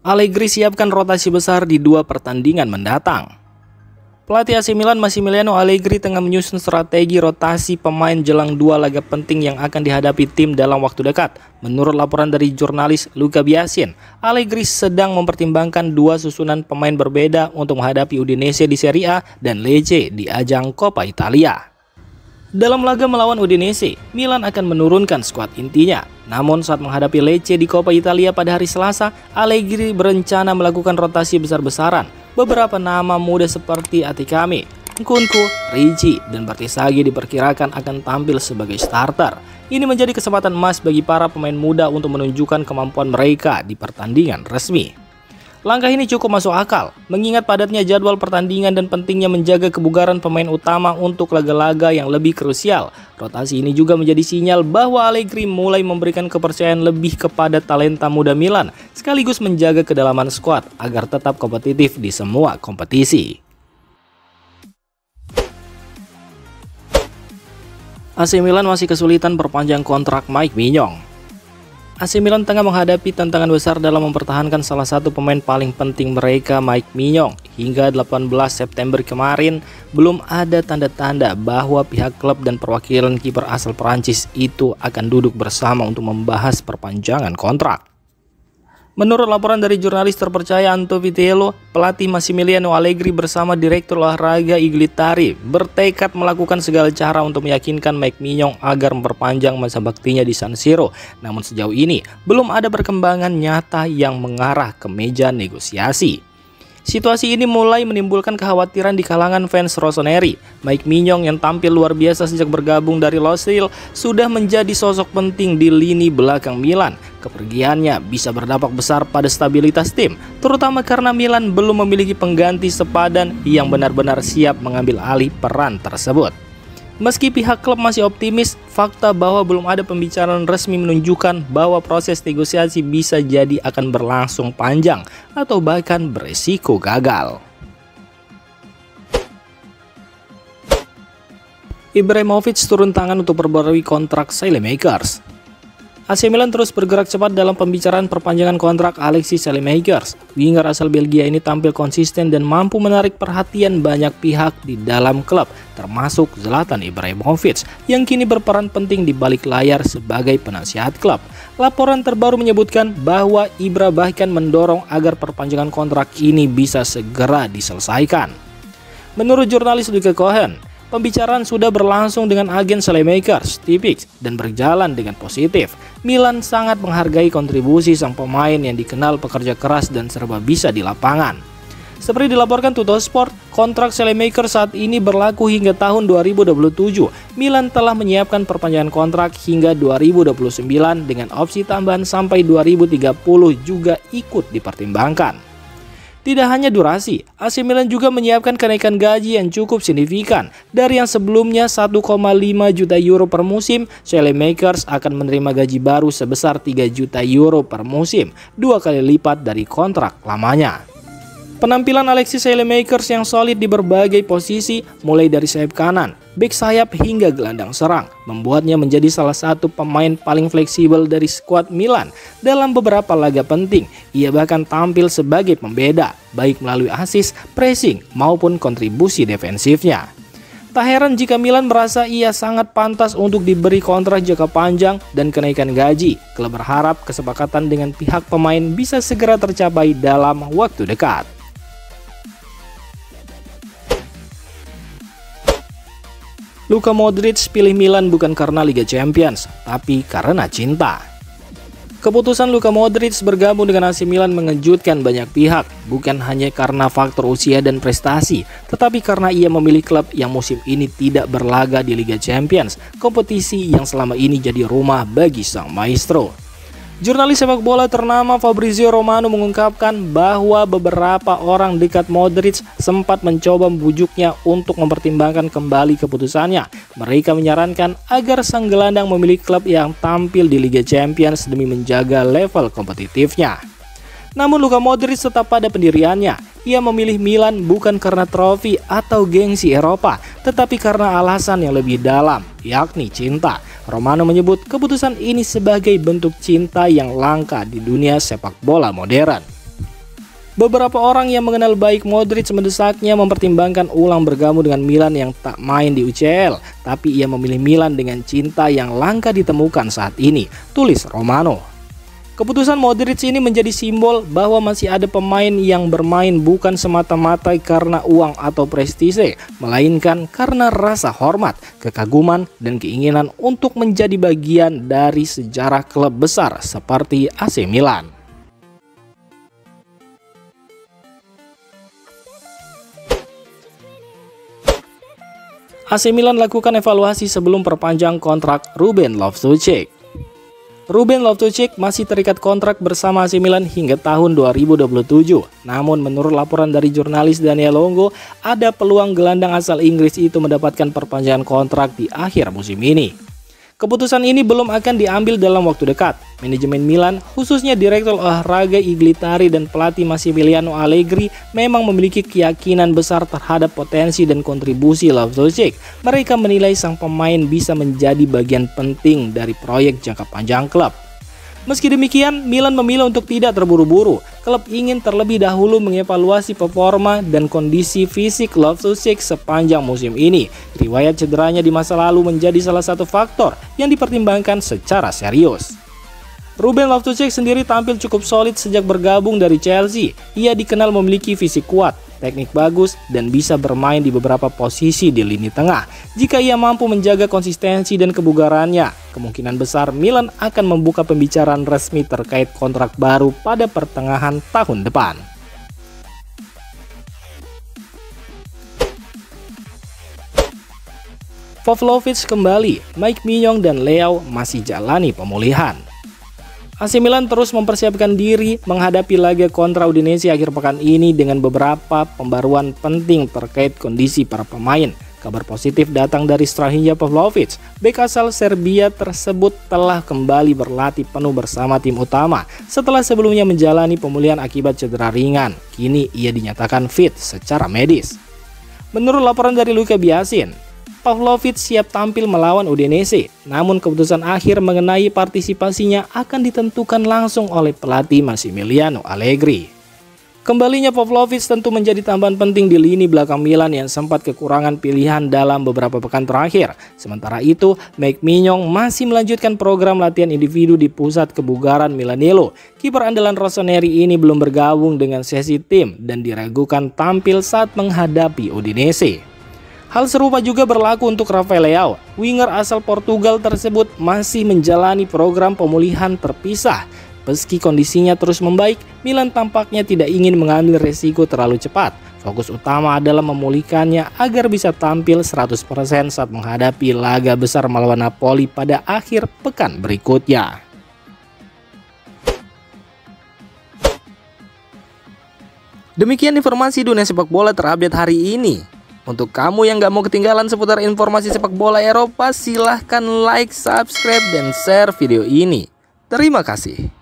Allegri siapkan rotasi besar di 2 pertandingan mendatang. Pelatih AC Milan Massimiliano Allegri tengah menyusun strategi rotasi pemain jelang 2 laga penting yang akan dihadapi tim dalam waktu dekat. Menurut laporan dari jurnalis Luca Biasin, Allegri sedang mempertimbangkan 2 susunan pemain berbeda untuk menghadapi Udinese di Serie A dan Lecce di ajang Coppa Italia. Dalam laga melawan Udinese, Milan akan menurunkan skuad intinya. Namun saat menghadapi Lecce di Coppa Italia pada hari Selasa, Allegri berencana melakukan rotasi besar-besaran. Beberapa nama muda seperti Atikame, Nkunku, Ricci, dan Bertisagi diperkirakan akan tampil sebagai starter. Ini menjadi kesempatan emas bagi para pemain muda untuk menunjukkan kemampuan mereka di pertandingan resmi. Langkah ini cukup masuk akal, mengingat padatnya jadwal pertandingan dan pentingnya menjaga kebugaran pemain utama untuk laga-laga yang lebih krusial. Rotasi ini juga menjadi sinyal bahwa Allegri mulai memberikan kepercayaan lebih kepada talenta muda Milan, sekaligus menjaga kedalaman skuad agar tetap kompetitif di semua kompetisi. AC Milan masih kesulitan perpanjang kontrak Mike Maignan. AC Milan tengah menghadapi tantangan besar dalam mempertahankan salah satu pemain paling penting mereka, Mike Maignan. Hingga 18 September kemarin, belum ada tanda-tanda bahwa pihak klub dan perwakilan kiper asal Perancis itu akan duduk bersama untuk membahas perpanjangan kontrak. Menurut laporan dari jurnalis terpercaya Anto Vitello, pelatih Massimiliano Allegri bersama direktur olahraga Iglitari bertekad melakukan segala cara untuk meyakinkan Mike Maignan agar memperpanjang masa baktinya di San Siro. Namun sejauh ini belum ada perkembangan nyata yang mengarah ke meja negosiasi. Situasi ini mulai menimbulkan kekhawatiran di kalangan fans rossoneri. Mike Maignan yang tampil luar biasa sejak bergabung dari Losil sudah menjadi sosok penting di lini belakang Milan. Kepergiannya bisa berdampak besar pada stabilitas tim, terutama karena Milan belum memiliki pengganti sepadan yang benar-benar siap mengambil alih peran tersebut. Meski pihak klub masih optimis, fakta bahwa belum ada pembicaraan resmi menunjukkan bahwa proses negosiasi bisa jadi akan berlangsung panjang atau bahkan beresiko gagal. Ibrahimovic turun tangan untuk perbarui kontrak Saelemaekers. AC Milan terus bergerak cepat dalam pembicaraan perpanjangan kontrak Alexis Saelemaekers. Winger asal Belgia ini tampil konsisten dan mampu menarik perhatian banyak pihak di dalam klub, termasuk Zlatan Ibrahimovic yang kini berperan penting di balik layar sebagai penasihat klub. Laporan terbaru menyebutkan bahwa Ibra bahkan mendorong agar perpanjangan kontrak ini bisa segera diselesaikan. Menurut jurnalis Luke Cohen, pembicaraan sudah berlangsung dengan agen Saelemaekers, Tipix, dan berjalan dengan positif. Milan sangat menghargai kontribusi sang pemain yang dikenal pekerja keras dan serba bisa di lapangan. Seperti dilaporkan Tuttosport, kontrak Saelemaekers saat ini berlaku hingga tahun 2027. Milan telah menyiapkan perpanjangan kontrak hingga 2029 dengan opsi tambahan sampai 2030 juga ikut dipertimbangkan. Tidak hanya durasi, AC Milan juga menyiapkan kenaikan gaji yang cukup signifikan. Dari yang sebelumnya 1,5 juta euro per musim, Saelemaekers akan menerima gaji baru sebesar 3 juta euro per musim, 2 kali lipat dari kontrak lamanya. Penampilan Alexis Saelemaekers yang solid di berbagai posisi, mulai dari sayap kanan, bek sayap hingga gelandang serang, membuatnya menjadi salah satu pemain paling fleksibel dari skuad Milan. Dalam beberapa laga penting, ia bahkan tampil sebagai pembeda, baik melalui assist, pressing, maupun kontribusi defensifnya. Tak heran jika Milan merasa ia sangat pantas untuk diberi kontrak jangka panjang dan kenaikan gaji. Klub berharap kesepakatan dengan pihak pemain bisa segera tercapai dalam waktu dekat. Luka Modric pilih Milan bukan karena Liga Champions, tapi karena cinta. Keputusan Luka Modric bergabung dengan AC Milan mengejutkan banyak pihak, bukan hanya karena faktor usia dan prestasi, tetapi karena ia memilih klub yang musim ini tidak berlaga di Liga Champions, kompetisi yang selama ini jadi rumah bagi sang maestro. Jurnalis sepak bola ternama Fabrizio Romano mengungkapkan bahwa beberapa orang dekat Modric sempat mencoba membujuknya untuk mempertimbangkan kembali keputusannya. Mereka menyarankan agar sang gelandang memilih klub yang tampil di Liga Champions demi menjaga level kompetitifnya. Namun Luka Modric tetap pada pendiriannya. Ia memilih Milan bukan karena trofi atau gengsi Eropa, tetapi karena alasan yang lebih dalam, yakni cinta. Romano menyebut keputusan ini sebagai bentuk cinta yang langka di dunia sepak bola modern. Beberapa orang yang mengenal baik Modric mendesaknya mempertimbangkan ulang bergabung dengan Milan yang tak main di UCL, tapi ia memilih Milan dengan cinta yang langka ditemukan saat ini, tulis Romano. Keputusan Modric ini menjadi simbol bahwa masih ada pemain yang bermain bukan semata-mata karena uang atau prestise, melainkan karena rasa hormat, kekaguman, dan keinginan untuk menjadi bagian dari sejarah klub besar seperti AC Milan. AC Milan lakukan evaluasi sebelum perpanjang kontrak Ruben Loftus-Cheek. Ruben Loftus-Cheek masih terikat kontrak bersama AC Milan hingga tahun 2027. Namun menurut laporan dari jurnalis Daniel Longo, ada peluang gelandang asal Inggris itu mendapatkan perpanjangan kontrak di akhir musim ini. Keputusan ini belum akan diambil dalam waktu dekat. Manajemen Milan, khususnya Direktur Olahraga Iglitari dan pelatih Massimiliano Allegri memang memiliki keyakinan besar terhadap potensi dan kontribusi Loftus-Cheek. Mereka menilai sang pemain bisa menjadi bagian penting dari proyek jangka panjang klub. Meski demikian, Milan memilih untuk tidak terburu-buru. Klub ingin terlebih dahulu mengevaluasi performa dan kondisi fisik Loftus-Cheek sepanjang musim ini. Riwayat cederanya di masa lalu menjadi salah satu faktor yang dipertimbangkan secara serius. Ruben Loftus-Cheek sendiri tampil cukup solid sejak bergabung dari Chelsea. Ia dikenal memiliki fisik kuat, teknik bagus, dan bisa bermain di beberapa posisi di lini tengah. Jika ia mampu menjaga konsistensi dan kebugarannya, kemungkinan besar Milan akan membuka pembicaraan resmi terkait kontrak baru pada pertengahan tahun depan. Pavlovic kembali, Mike Maignan dan Leao masih jalani pemulihan. AC Milan terus mempersiapkan diri menghadapi laga kontra Udinese akhir pekan ini dengan beberapa pembaruan penting terkait kondisi para pemain. Kabar positif datang dari Strahinja Pavlovic. Bek asal Serbia tersebut telah kembali berlatih penuh bersama tim utama setelah sebelumnya menjalani pemulihan akibat cedera ringan. Kini ia dinyatakan fit secara medis. Menurut laporan dari Luka Biasin, Pavlovic siap tampil melawan Udinese, namun keputusan akhir mengenai partisipasinya akan ditentukan langsung oleh pelatih Massimiliano Allegri. Kembalinya Pavlovic tentu menjadi tambahan penting di lini belakang Milan yang sempat kekurangan pilihan dalam beberapa pekan terakhir. Sementara itu, Mike Maignan masih melanjutkan program latihan individu di pusat kebugaran Milanello. Kiper andalan Rossoneri ini belum bergabung dengan sesi tim dan diragukan tampil saat menghadapi Udinese. Hal serupa juga berlaku untuk Rafael Leao. Winger asal Portugal tersebut masih menjalani program pemulihan terpisah. Meski kondisinya terus membaik, Milan tampaknya tidak ingin mengambil resiko terlalu cepat. Fokus utama adalah memulihkannya agar bisa tampil 100% saat menghadapi laga besar melawan Napoli pada akhir pekan berikutnya. Demikian informasi dunia sepak bola terupdate hari ini. Untuk kamu yang gak mau ketinggalan seputar informasi sepak bola Eropa, silahkan like, subscribe, dan share video ini. Terima kasih.